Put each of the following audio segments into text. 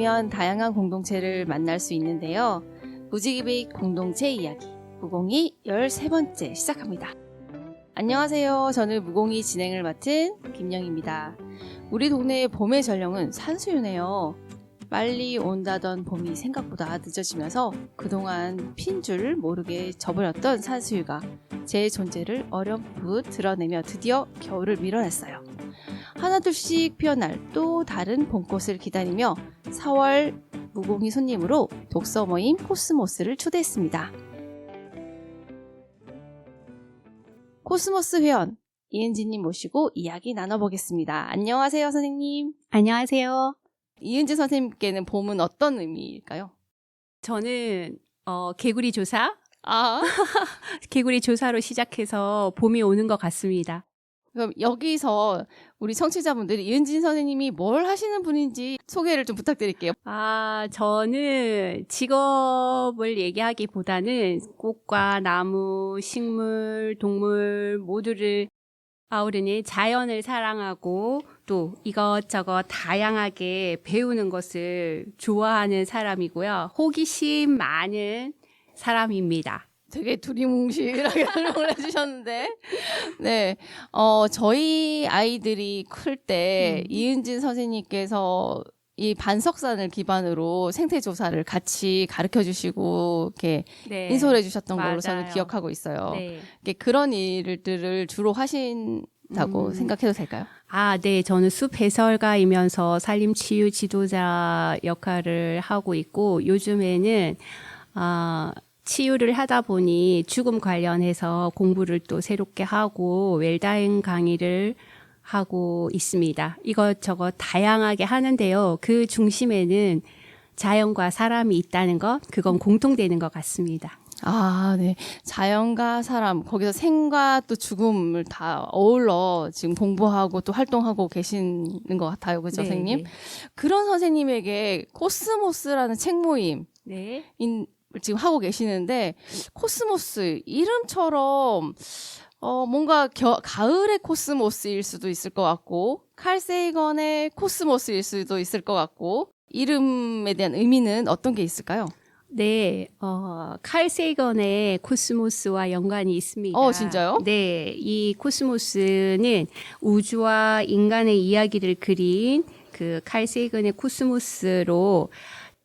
모이면 다양한 공동체를 만날 수 있는데요. 무지개빛 공동체 이야기 무공이 13번째 시작합니다. 안녕하세요. 저는 무공이 진행을 맡은 김영입니다. 우리 동네의 봄의 전령은 산수유네요. 빨리 온다던 봄이 생각보다 늦어지면서 그동안 핀 줄 모르게 져버렸던 산수유가 제 존재를 어렴풋 드러내며 드디어 겨울을 밀어냈어요. 하나둘씩 피어날 또 다른 봄꽃을 기다리며 4월 무공이 손님으로 독서 모임 코스모스를 초대했습니다. 코스모스 회원 이은지님 모시고 이야기 나눠보겠습니다. 안녕하세요, 선생님. 안녕하세요. 이은지 선생님께는 봄은 어떤 의미일까요? 저는 개구리 조사, 아, 개구리 조사로 시작해서 봄이 오는 것 같습니다. 그럼 여기서 우리 청취자분들이 이은진 선생님이 뭘 하시는 분인지 소개를 좀 부탁드릴게요. 저는 직업을 얘기하기보다는 꽃과 나무, 식물, 동물 모두를 아우르는 자연을 사랑하고 또 이것저것 다양하게 배우는 것을 좋아하는 사람이고요. 호기심 많은 사람입니다. 되게 두리뭉실하게 설명을 해주셨는데, 네, 저희 아이들이 클 때 이은진 선생님께서 이 반석산을 기반으로 생태 조사를 같이 가르쳐 주시고 이렇게 네, 인솔해 주셨던 걸로 맞아요. 저는 기억하고 있어요. 네. 이게 그런 일들을 주로 하신다고 생각해도 될까요? 네. 저는 숲 해설가이면서 산림치유 지도자 역할을 하고 있고, 요즘에는, 치유를 하다 보니 죽음 관련해서 공부를 또 새롭게 하고, 웰다잉 강의를 하고 있습니다. 이것저것 다양하게 하는데요. 그 중심에는 자연과 사람이 있다는 것, 그건 공통되는 것 같습니다. 네. 자연과 사람, 거기서 생과 또 죽음을 다 어울러 지금 공부하고 또 활동하고 계시는 것 같아요. 그죠, 네, 선생님? 네. 그런 선생님에게 코스모스라는 책 모임, 네. 지금 하고 계시는데, 코스모스, 이름처럼, 뭔가 가을의 코스모스일 수도 있을 것 같고, 칼 세이건의 코스모스일 수도 있을 것 같고, 이름에 대한 의미는 어떤 게 있을까요? 네, 칼 세이건의 코스모스와 연관이 있습니다. 진짜요? 네, 이 코스모스는 우주와 인간의 이야기를 그린 그 칼 세이건의 코스모스로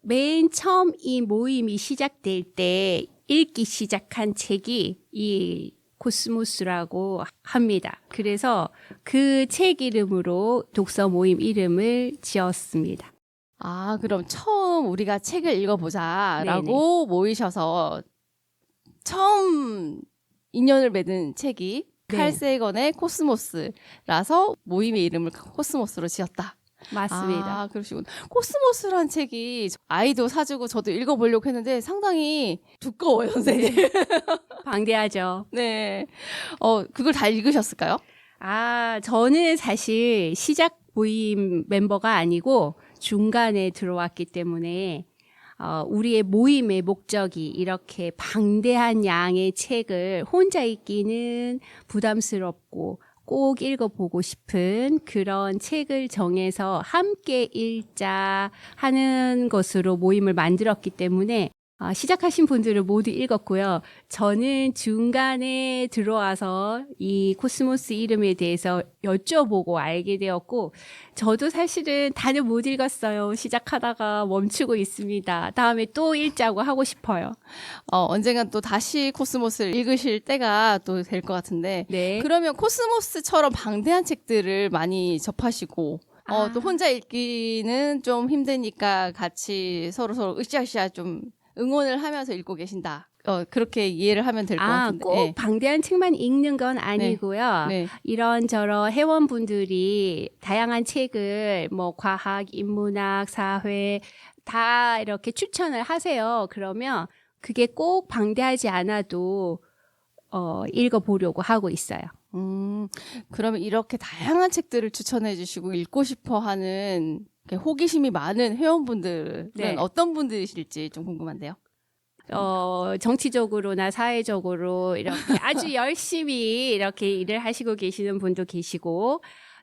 맨 처음 이 모임이 시작될 때 읽기 시작한 책이 이 코스모스라고 합니다. 그래서 그 책 이름으로 독서 모임 이름을 지었습니다. 그럼 처음 우리가 책을 읽어보자라고 모이셔서 처음 인연을 맺은 책이 네. 칼 세이건의 코스모스라서 모임의 이름을 코스모스로 지었다. 맞습니다. 그러시군. 코스모스라는 책이 아이도 사주고 저도 읽어보려고 했는데 상당히 두꺼워요, 선생님. 방대하죠. 네. 그걸 다 읽으셨을까요? 저는 사실 시작 모임 멤버가 아니고 중간에 들어왔기 때문에 우리의 모임의 목적이 이렇게 방대한 양의 책을 혼자 읽기는 부담스럽고 꼭 읽어보고 싶은 그런 책을 정해서 함께 읽자 하는 것으로 모임을 만들었기 때문에 시작하신 분들은 모두 읽었고요. 저는 중간에 들어와서 이 코스모스 이름에 대해서 여쭤보고 알게 되었고, 저도 사실은 다들 못 읽었어요. 시작하다가 멈추고 있습니다. 다음에 또 읽자고 하고 싶어요. 언젠간 또 다시 코스모스를 읽으실 때가 또 될 것 같은데. 네. 그러면 코스모스처럼 방대한 책들을 많이 접하시고, 또 혼자 읽기는 좀 힘드니까 같이 서로 으쌰으쌰 좀 응원을 하면서 읽고 계신다. 그렇게 이해를 하면 될 것 같은데. 꼭 네. 방대한 책만 읽는 건 아니고요. 네. 이런저런 회원분들이 다양한 책을 과학, 인문학, 사회 다 이렇게 추천을 하세요. 그러면 그게 꼭 방대하지 않아도 읽어보려고 하고 있어요. 그러면 이렇게 다양한 책들을 추천해 주시고 읽고 싶어 하는 호기심이 많은 회원분들은 네. 어떤 분들이실지 좀 궁금한데요. 정치적으로나 사회적으로 이렇게 아주 열심히 이렇게 일을 하시고 계시는 분도 계시고,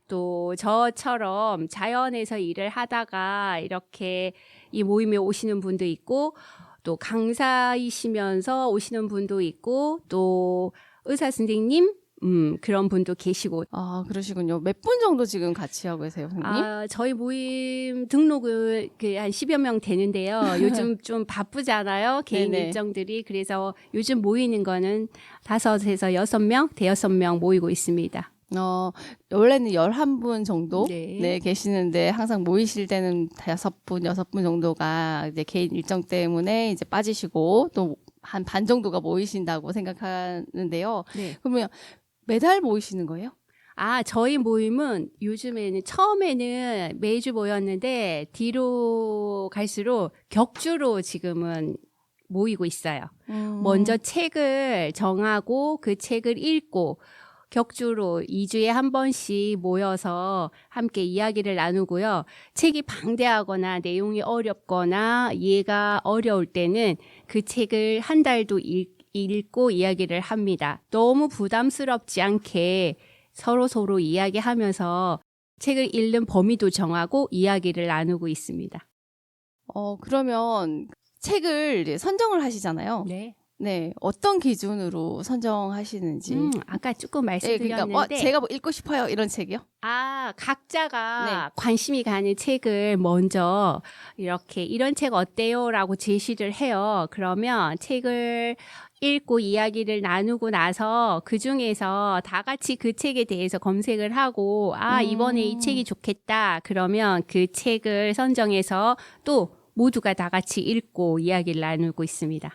또 저처럼 자연에서 일을 하다가 이렇게 이 모임에 오시는 분도 있고 또 강사이시면서 오시는 분도 있고 또 의사 선생님 그런 분도 계시고. 아, 그러시군요. 몇 분 정도 지금 같이 하고 계세요, 선생님? 저희 모임 등록은 한 10여 명 되는데요. 요즘 좀 바쁘잖아요. 개인 네네. 일정들이. 그래서 요즘 모이는 거는 5에서 6명, 대여섯 명 모이고 있습니다. 원래는 11분 정도 네. 계시는데 항상 모이실 때는 5분, 6분 정도가 이제 개인 일정 때문에 이제 빠지시고 또 한 반 정도가 모이신다고 생각하는데요. 네. 그러면 매달 모이시는 거예요? 저희 모임은 요즘에는 처음에는 매주 모였는데 뒤로 갈수록 격주로 지금은 모이고 있어요. 먼저 책을 정하고 그 책을 읽고 격주로 2주에 한 번씩 모여서 함께 이야기를 나누고요. 책이 방대하거나 내용이 어렵거나 이해가 어려울 때는 그 책을 한 달도 읽고 이야기를 합니다. 너무 부담스럽지 않게 서로 이야기하면서 책을 읽는 범위도 정하고 이야기를 나누고 있습니다. 그러면 책을 이제 선정을 하시잖아요. 네. 네, 어떤 기준으로 선정하시는지. 아까 조금 네, 말씀드렸는데 그러니까 제가 뭐 읽고 싶어요 이런 책이요? 각자가 관심이 가는 책을 먼저 이렇게 이런 책 어때요?라고 제시를 해요. 그러면 책을 읽고 이야기를 나누고 나서 그 중에서 다 같이 그 책에 대해서 검색을 하고 이번에 이 책이 좋겠다. 그러면 그 책을 선정해서 또 모두가 다 같이 읽고 이야기를 나누고 있습니다.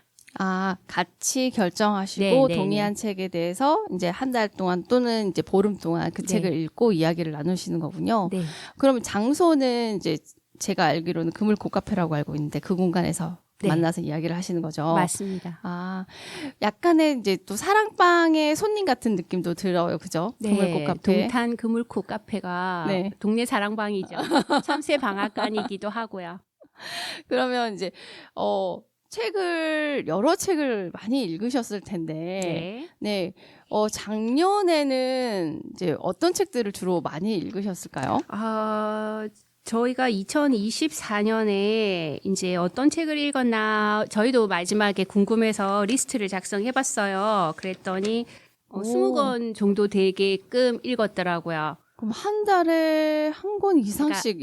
같이 결정하시고 네, 동의한 책에 대해서 이제 한 달 동안 또는 이제 보름 동안 그 네. 책을 읽고 이야기를 나누시는 거군요. 네. 그러면 장소는 이제 제가 알기로는 그물코 카페라고 알고 있는데 그 공간에서 네. 만나서 이야기를 하시는 거죠. 맞습니다. 약간의 이제 또 사랑방의 손님 같은 느낌도 들어요. 그죠? 네, 그물코 카페. 동탄 그물코 카페가 네. 동네 사랑방이죠. 참새 방앗간이기도 하고요. 그러면 이제 여러 책을 많이 읽으셨을 텐데, 네. 작년에는 이제 어떤 책들을 주로 많이 읽으셨을까요? 저희가 2024년에 이제 어떤 책을 읽었나 저희도 마지막에 궁금해서 리스트를 작성해봤어요. 그랬더니 20권 정도 되게끔 읽었더라고요. 그럼 한 달에 한 권 이상씩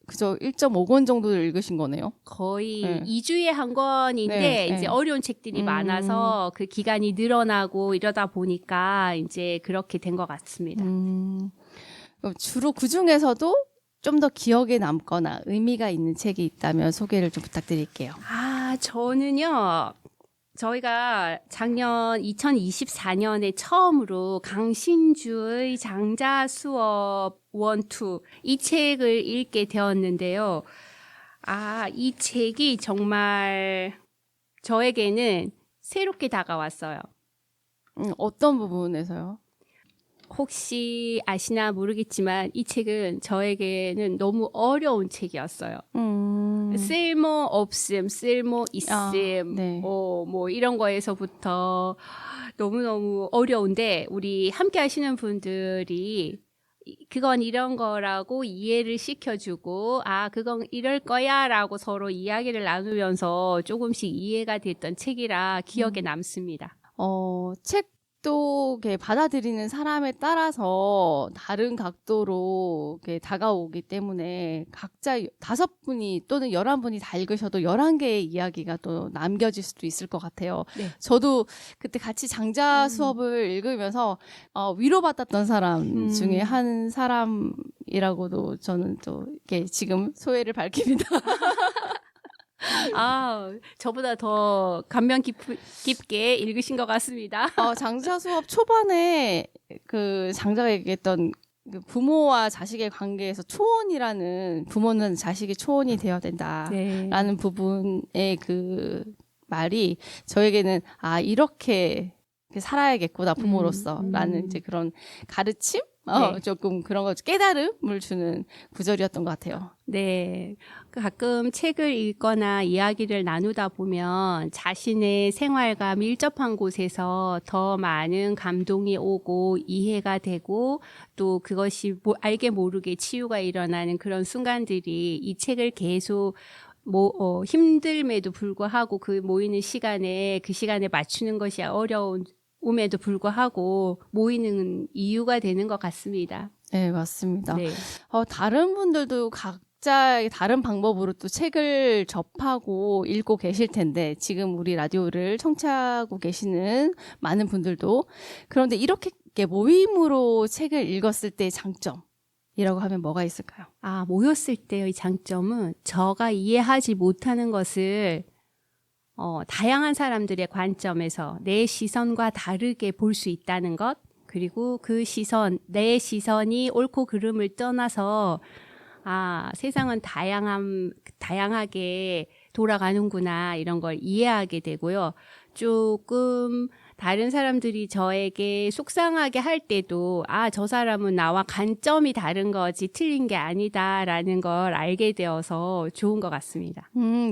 그죠? 1.5권 정도를 읽으신 거네요? 거의 네. 2주에 한 권인데 네, 이제 네. 어려운 책들이 많아서 그 기간이 늘어나고 이러다 보니까 이제 그렇게 된 것 같습니다. 그럼 주로 그 중에서도 좀 더 기억에 남거나 의미가 있는 책이 있다면 소개를 좀 부탁드릴게요. 저는요. 저희가 작년 2024년에 처음으로 강신주의 장자 수업 1, 2 이 책을 읽게 되었는데요. 이 책이 정말 저에게는 새롭게 다가왔어요. 어떤 부분에서요? 혹시 아시나 모르겠지만 이 책은 저에게는 너무 어려운 책이었어요. 쓸모 없음, 쓸모 있음, 네. 뭐 이런 거에서부터 너무너무 어려운데 우리 함께 하시는 분들이 그건 이런 거라고 이해를 시켜주고 그건 이럴 거야 라고 서로 이야기를 나누면서 조금씩 이해가 됐던 책이라 기억에 남습니다. 책도 이렇게 받아들이는 사람에 따라서 다른 각도로 이렇게 다가오기 때문에 각자 5분이 또는 11분이 다 읽으셔도 11개의 이야기가 또 남겨질 수도 있을 것 같아요. 네. 저도 그때 같이 장자 수업을 읽으면서 위로받았던 사람 중에 한 사람이라고도 저는 또 이렇게 지금 소회를 밝힙니다. 저보다 더 감명 깊게 읽으신 것 같습니다. 장자 수업 초반에 그 장자가 얘기했던 그 부모와 자식의 관계에서 초혼이라는 부모는 자식이 초혼이 되어야 된다라는 부분의 그 말이 저에게는 이렇게 살아야겠구나 부모로서라는 이제 그런 가르침 조금 그런 거 깨달음을 주는 구절이었던 것 같아요. 네. 가끔 책을 읽거나 이야기를 나누다 보면 자신의 생활과 밀접한 곳에서 더 많은 감동이 오고 이해가 되고 또 그것이 알게 모르게 치유가 일어나는 그런 순간들이 이 책을 계속 힘듦에도 불구하고 그 모이는 시간에 그 시간에 맞추는 것이 어려움에도 불구하고 모이는 이유가 되는 것 같습니다. 네, 맞습니다. 네. 다른 분들도 각자의 다른 방법으로 또 책을 접하고 읽고 계실 텐데, 지금 우리 라디오를 청취하고 계시는 많은 분들도. 그런데 이렇게 모임으로 책을 읽었을 때의 장점이라고 하면 뭐가 있을까요? 모였을 때의 장점은 저가 이해하지 못하는 것을 다양한 사람들의 관점에서 내 시선과 다르게 볼 수 있다는 것, 그리고 그 내 시선이 옳고 그름을 떠나서 세상은 다양하게 돌아가는구나, 이런 걸 이해하게 되고요. 조금 다른 사람들이 저에게 속상하게 할 때도 저 사람은 나와 관점이 다른 거지 틀린 게 아니다라는 걸 알게 되어서 좋은 것 같습니다.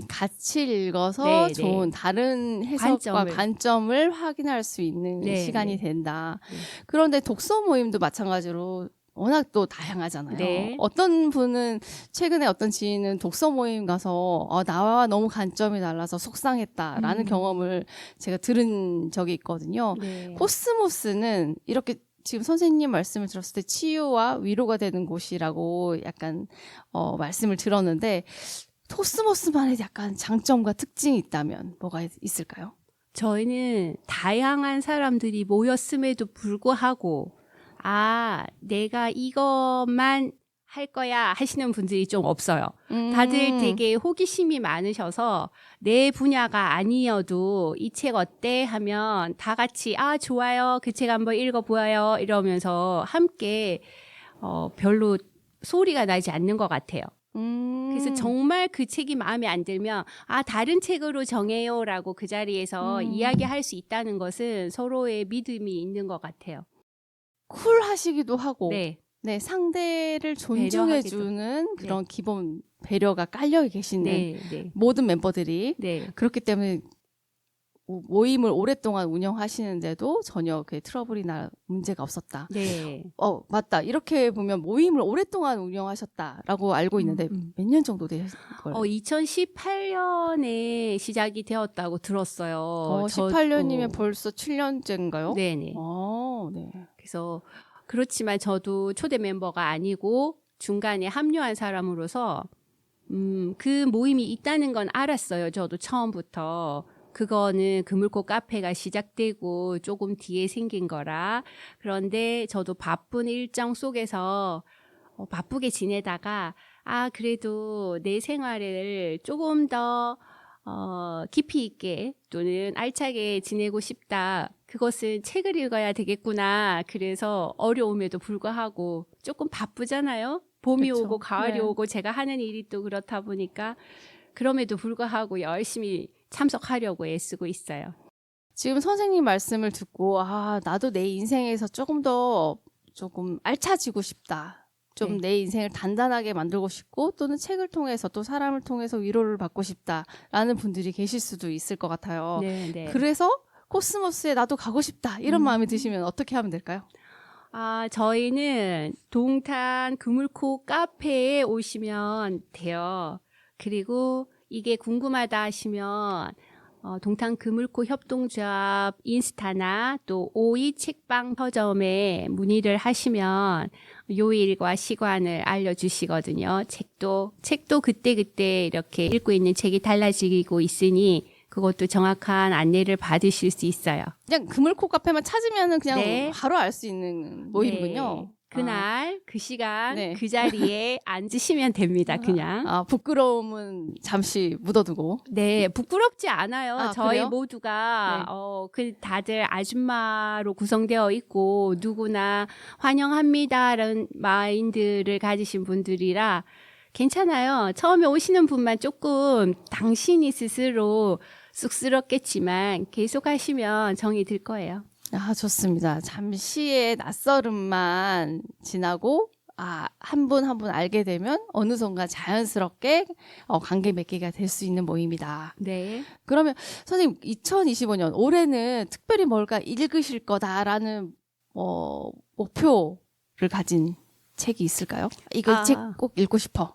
같이 읽어서 네, 좋은 네. 다른 해석과 관점을 확인할 수 있는 네, 시간이 네. 된다. 네. 그런데 독서 모임도 마찬가지로 워낙 또 다양하잖아요. 네. 어떤 분은 최근에 어떤 지인은 독서 모임 가서 나와 너무 관점이 달라서 속상했다라는 경험을 제가 들은 적이 있거든요. 네. 코스모스는 이렇게 지금 선생님 말씀을 들었을 때 치유와 위로가 되는 곳이라고 약간 말씀을 들었는데, 코스모스만의 약간 장점과 특징이 있다면 뭐가 있을까요? 저희는 다양한 사람들이 모였음에도 불구하고 내가 이것만 할 거야 하시는 분들이 좀 없어요. 다들 되게 호기심이 많으셔서 내 분야가 아니어도 이 책 어때 하면 다 같이 좋아요, 그 책 한번 읽어보아요 이러면서 함께 별로 소리가 나지 않는 것 같아요. 그래서 정말 그 책이 마음에 안 들면 다른 책으로 정해요라고 그 자리에서 이야기할 수 있다는 것은 서로의 믿음이 있는 것 같아요. 쿨하시기도 하고, 네. 네, 상대를 존중해주는 그런 기본 배려가 깔려 계시는 네. 모든 멤버들이. 네. 그렇기 때문에 모임을 오랫동안 운영하시는데도 전혀 그 트러블이나 문제가 없었다. 네. 맞다. 이렇게 보면 모임을 오랫동안 운영하셨다라고 알고 있는데 몇 년 정도 되신 거예요? 2018년에 시작이 되었다고 들었어요. 18년이면 벌써 7년째인가요? 네네. 네. 그래서 그렇지만 저도 초대 멤버가 아니고 중간에 합류한 사람으로서 그 모임이 있다는 건 알았어요. 저도 처음부터. 그거는 그물고 카페가 시작되고 조금 뒤에 생긴 거라. 그런데 저도 바쁜 일정 속에서 바쁘게 지내다가 그래도 내 생활을 조금 더 깊이 있게 또는 알차게 지내고 싶다. 그것은 책을 읽어야 되겠구나. 그래서 어려움에도 불구하고 조금 바쁘잖아요. 봄이 그쵸. 오고 가을이 네. 오고 제가 하는 일이 또 그렇다 보니까 그럼에도 불구하고 열심히 참석하려고 애쓰고 있어요. 지금 선생님 말씀을 듣고 나도 내 인생에서 조금 알차지고 싶다. 좀 내 인생을 단단하게 만들고 싶고 또는 책을 통해서 또 사람을 통해서 위로를 받고 싶다라는 분들이 계실 수도 있을 것 같아요. 네. 그래서 코스모스에 나도 가고 싶다 이런 마음이 드시면 어떻게 하면 될까요? 저희는 동탄 그물코 카페에 오시면 돼요. 그리고 이게 궁금하다 하시면 동탄 그물코 협동조합 인스타나 또 오이 책방 서점에 문의를 하시면 요일과 시간을 알려주시거든요. 책도 그때그때 이렇게 읽고 있는 책이 달라지고 있으니 그것도 정확한 안내를 받으실 수 있어요. 그냥 그물코 카페만 찾으면 그냥 네. 바로 알 수 있는 모임이군요. 네. 그날 그 시간 네. 그 자리에 앉으시면 됩니다. 그냥. 부끄러움은 잠시 묻어두고. 네, 부끄럽지 않아요. 저희 그래요? 모두가 다들 아줌마로 구성되어 있고 누구나 환영합니다라는 마인드를 가지신 분들이라 괜찮아요. 처음에 오시는 분만 조금 당신이 스스로 쑥스럽겠지만 계속 하시면 정이 들 거예요. 좋습니다. 잠시의 낯설음만 지나고 한 분 한 분 알게 되면 어느 순간 자연스럽게 관계 맺기가 될 수 있는 모임이다. 네. 그러면 선생님 2025년 올해는 특별히 뭘까 읽으실 거다라는 목표를 가진 책이 있을까요? 이거 책 꼭 읽고 싶어.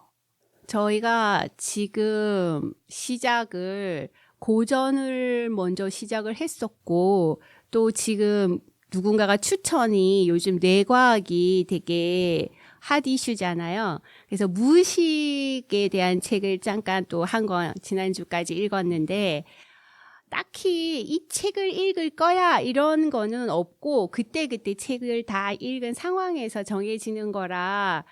저희가 지금 시작을 고전을 먼저 시작을 했었고 또 지금 누군가가 추천이 요즘 뇌과학이 되게 핫 이슈잖아요. 그래서 무의식에 대한 책을 잠깐 또 한 권 지난주까지 읽었는데 딱히 이 책을 읽을 거야 이런 거는 없고 그때그때 책을 다 읽은 상황에서 정해지는 거라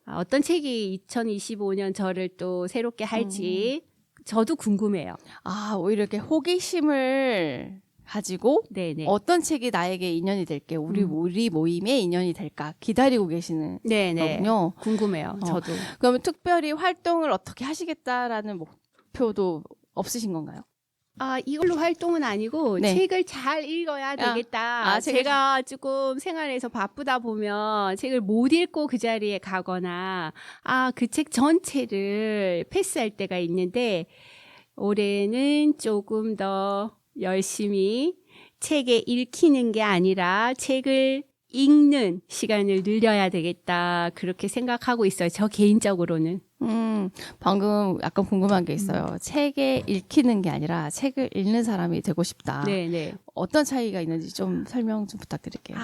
어떤 책이 2025년 저를 또 새롭게 할지 저도 궁금해요. 아, 오히려 이렇게 호기심을 가지고 네네. 어떤 책이 나에게 인연이 될게, 우리 모임에 인연이 될까 기다리고 계시는 네네. 거군요. 궁금해요. 저도. 그러면 특별히 활동을 어떻게 하시겠다라는 목표도 없으신 건가요? 이걸로 활동은 아니고 네. 책을 잘 읽어야 되겠다. 책을 제가 조금 생활에서 바쁘다 보면 책을 못 읽고 그 자리에 가거나 그 책 전체를 패스할 때가 있는데 올해는 조금 더 열심히 책에 읽히는 게 아니라 책을 읽는 시간을 늘려야 되겠다. 그렇게 생각하고 있어요. 저 개인적으로는. 방금 약간 궁금한 게 있어요. 책에 읽히는 게 아니라 책을 읽는 사람이 되고 싶다. 네네. 어떤 차이가 있는지 좀 설명 좀 부탁드릴게요.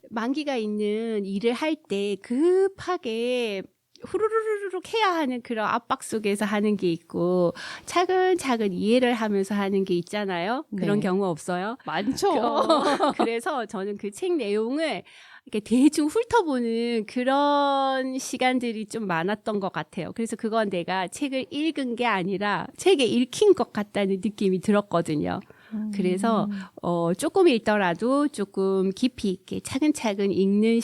만기가 있는 일을 할 때 급하게 후루루루룩 해야 하는 그런 압박 속에서 하는 게 있고 차근차근 이해를 하면서 하는 게 있잖아요. 그런 네. 경우 없어요? 많죠. 그래서 저는 그 책 내용을 이렇게 대충 훑어보는 그런 시간들이 좀 많았던 것 같아요. 그래서 그건 내가 책을 읽은 게 아니라 책에 읽힌 것 같다는 느낌이 들었거든요. 그래서 조금 읽더라도 조금 깊이 있게 차근차근 읽는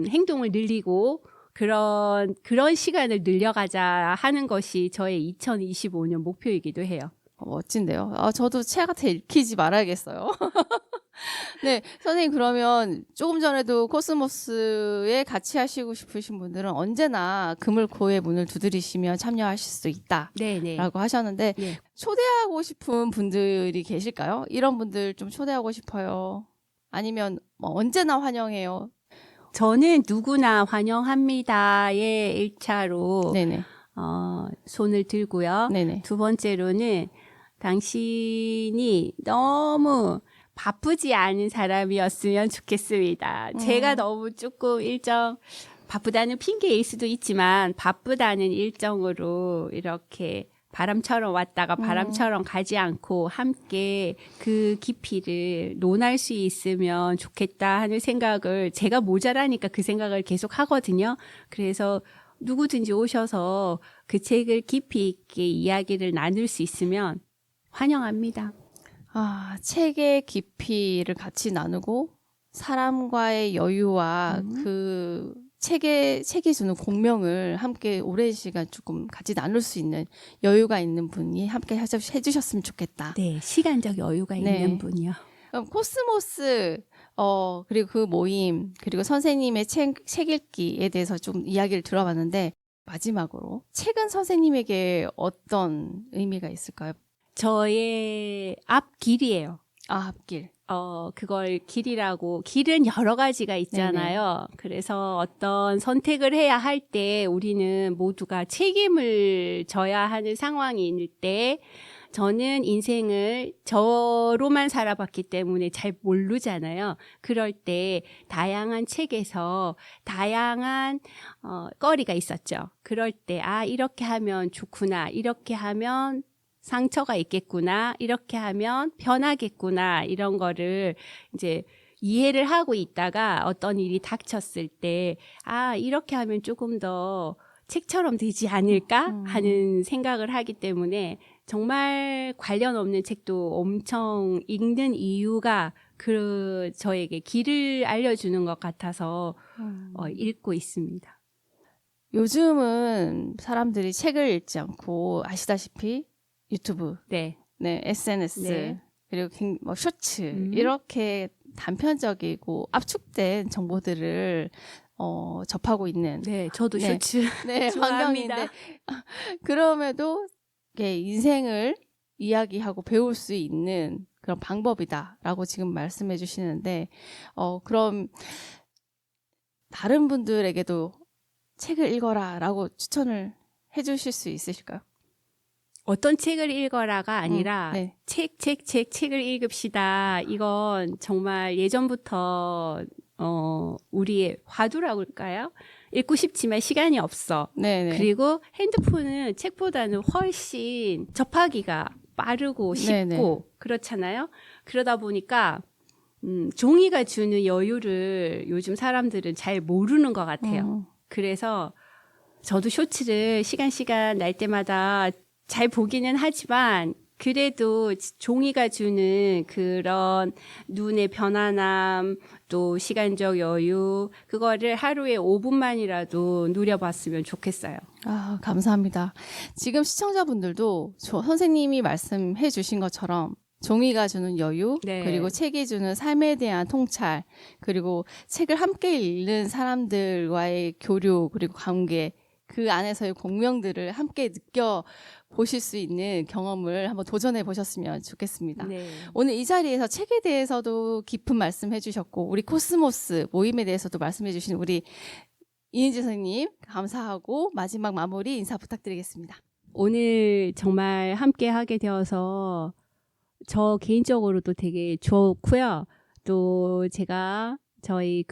행동을 늘리고 그런 시간을 늘려가자 하는 것이 저의 2025년 목표이기도 해요. 멋진데요. 저도 책한테 읽히지 말아야겠어요. 네, 선생님 그러면 조금 전에도 코스모스에 같이 하시고 싶으신 분들은 언제나 금을코의 문을 두드리시면 참여하실 수 있다라고 네네. 하셨는데 네. 초대하고 싶은 분들이 계실까요? 이런 분들 좀 초대하고 싶어요. 아니면 뭐 언제나 환영해요. 저는 누구나 환영합니다의 1차로 네네. 손을 들고요. 네네. 두 번째로는 당신이 너무 바쁘지 않은 사람이었으면 좋겠습니다. 제가 너무 조금 바쁘다는 핑계일 수도 있지만 바쁘다는 일정으로 이렇게 바람처럼 왔다가 바람처럼 가지 않고 함께 그 깊이를 논할 수 있으면 좋겠다 하는 생각을 제가 모자라니까 그 생각을 계속 하거든요. 그래서 누구든지 오셔서 그 책을 깊이 있게 이야기를 나눌 수 있으면 환영합니다. 책의 깊이를 같이 나누고 사람과의 여유와 그 책이 주는 공명을 함께 오랜 시간 조금 같이 나눌 수 있는 여유가 있는 분이 함께 해주셨으면 좋겠다. 네, 시간적 여유가 있는 분이요. 그럼 코스모스 그리고 그 모임 그리고 선생님의 책 읽기에 대해서 좀 이야기를 들어봤는데 마지막으로 책은 선생님에게 어떤 의미가 있을까요? 저의 앞길이에요. 앞길. 그걸 길은 여러 가지가 있잖아요. 네네. 그래서 어떤 선택을 해야 할 때 우리는 모두가 책임을 져야 하는 상황일 때 저는 인생을 저로만 살아봤기 때문에 잘 모르잖아요. 그럴 때 다양한 책에서 다양한 거리가 있었죠. 그럴 때 이렇게 하면 좋구나. 이렇게 하면 상처가 있겠구나. 이렇게 하면 변하겠구나. 이런 거를 이제 이해를 하고 있다가 어떤 일이 닥쳤을 때 이렇게 하면 조금 더 책처럼 되지 않을까 하는 생각을 하기 때문에 정말 관련 없는 책도 엄청 읽는 이유가 저에게 길을 알려주는 것 같아서 읽고 있습니다. 요즘은 사람들이 책을 읽지 않고 아시다시피 유튜브, 네, SNS, 네. 그리고 뭐 쇼츠 이렇게 단편적이고 압축된 정보들을 접하고 있는. 네, 저도 쇼츠 환경인데 그럼에도 인생을 이야기하고 배울 수 있는 그런 방법이다라고 지금 말씀해 주시는데 그럼 다른 분들에게도 책을 읽어라라고 추천을 해주실 수 있으실까요? 어떤 책을 읽어라가 아니라 네. 책을 읽읍시다. 이건 정말 예전부터 우리의 화두라고 할까요? 읽고 싶지만 시간이 없어. 네네. 그리고 핸드폰은 책보다는 훨씬 접하기가 빠르고 쉽고 네네. 그렇잖아요. 그러다 보니까 종이가 주는 여유를 요즘 사람들은 잘 모르는 것 같아요. 그래서 저도 쇼츠를 시간 날 때마다 잘 보기는 하지만 그래도 종이가 주는 그런 눈의 편안함 또 시간적 여유 그거를 하루에 5분만이라도 누려봤으면 좋겠어요. 아, 감사합니다. 지금 시청자분들도 선생님이 말씀해 주신 것처럼 종이가 주는 여유, 네. 그리고 책이 주는 삶에 대한 통찰, 그리고 책을 함께 읽는 사람들과의 교류, 그리고 관계, 그 안에서의 공명들을 함께 느껴보실 수 있는 경험을 한번 도전해 보셨으면 좋겠습니다. 네. 오늘 이 자리에서 책에 대해서도 깊은 말씀해 주셨고, 우리 코스모스 모임에 대해서도 말씀해 주신 우리 이은지 선생님 감사하고 마지막 마무리 인사 부탁드리겠습니다. 오늘 정말 함께 하게 되어서 저 개인적으로도 되게 좋고요. 또 제가 저희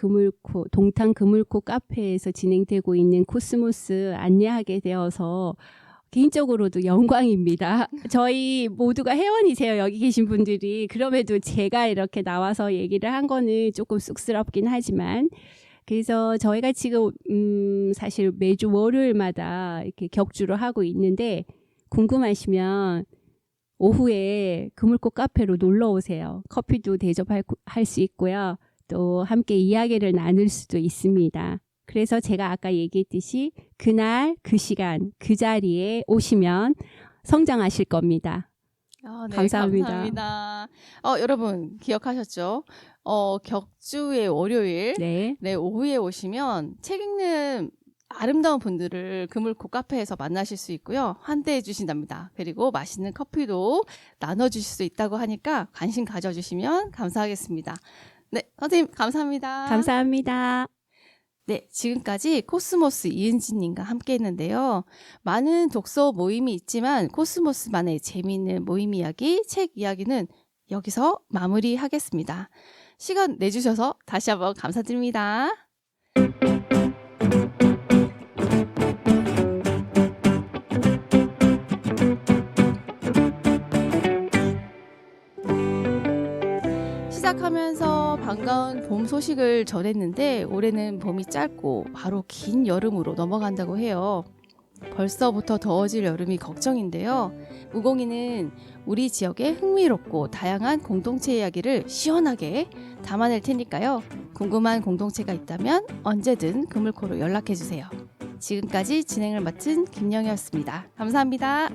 동탄 그물코 카페에서 진행되고 있는 코스모스 안내하게 되어서 개인적으로도 영광입니다. 저희 모두가 회원이세요. 여기 계신 분들이. 그럼에도 제가 이렇게 나와서 얘기를 한 거는 조금 쑥스럽긴 하지만 그래서 저희가 지금 사실 매주 월요일마다 이렇게 격주를 하고 있는데 궁금하시면 오후에 그물꽃 카페로 놀러 오세요. 커피도 대접할 수 있고요. 또 함께 이야기를 나눌 수도 있습니다. 그래서 제가 아까 얘기했듯이 그날, 그 시간, 그 자리에 오시면 성장하실 겁니다. 네, 감사합니다. 감사합니다. 여러분 기억하셨죠? 격주의 월요일 네. 오후에 오시면 책 읽는 아름다운 분들을 그물코 카페에서 만나실 수 있고요. 환대해 주신답니다. 그리고 맛있는 커피도 나눠주실 수 있다고 하니까 관심 가져주시면 감사하겠습니다. 네, 선생님 감사합니다. 감사합니다. 네, 지금까지 코스모스 이은지님과 함께 했는데요. 많은 독서 모임이 있지만 코스모스만의 재미있는 모임 이야기, 책 이야기는 여기서 마무리하겠습니다. 시간 내주셔서 다시 한번 감사드립니다. 시작하면서 반가운 봄 소식을 전했는데 올해는 봄이 짧고 바로 긴 여름으로 넘어간다고 해요. 벌써부터 더워질 여름이 걱정인데요. 무공이는 우리 지역의 흥미롭고 다양한 공동체 이야기를 시원하게 담아낼 테니까요. 궁금한 공동체가 있다면 언제든 그물코로 연락해주세요. 지금까지 진행을 맡은 김영희였습니다. 감사합니다.